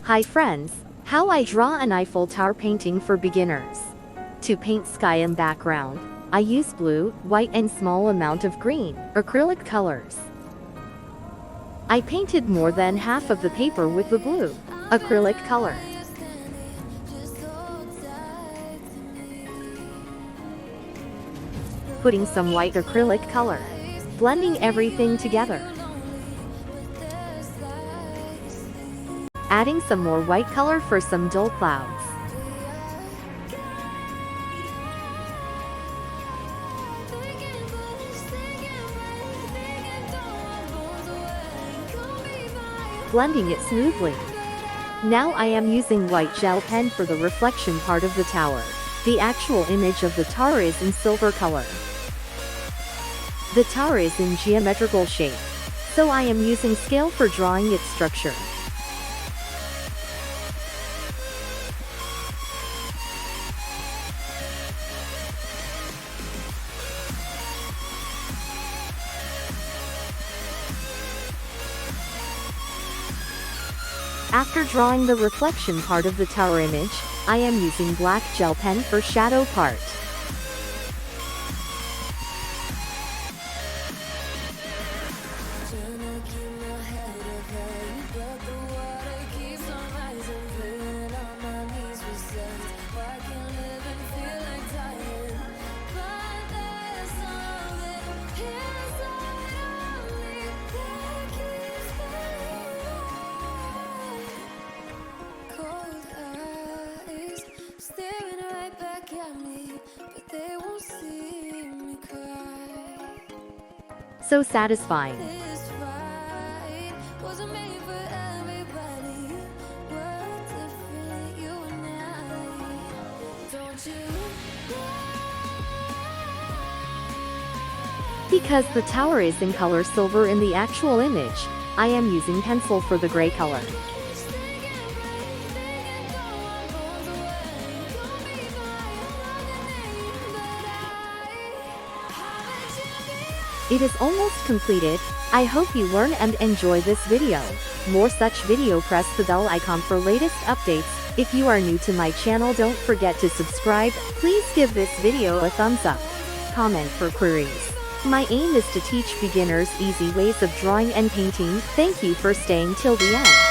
Hi friends, how I draw an Eiffel Tower painting for beginners. To paint sky and background, I use blue, white and small amount of green, acrylic colors. I painted more than half of the paper with the blue, acrylic color. Putting some white acrylic color. Blending everything together. Adding some more white color for some dull clouds. Blending it smoothly. Now I am using white gel pen for the reflection part of the tower. The actual image of the tower is in silver color. The tower is in geometrical shape, so I am using scale for drawing its structure. After drawing the reflection part of the tower image, I am using black gel pen for shadow part. So satisfying. Because the tower is in color silver in the actual image, I am using pencil for the gray color. It is almost completed. I hope you learn and enjoy this video. More such video, press the bell icon for latest updates. If you are new to my channel, don't forget to subscribe. Please give this video a thumbs up. Comment for queries. My aim is to teach beginners easy ways of drawing and painting. Thank you for staying till the end.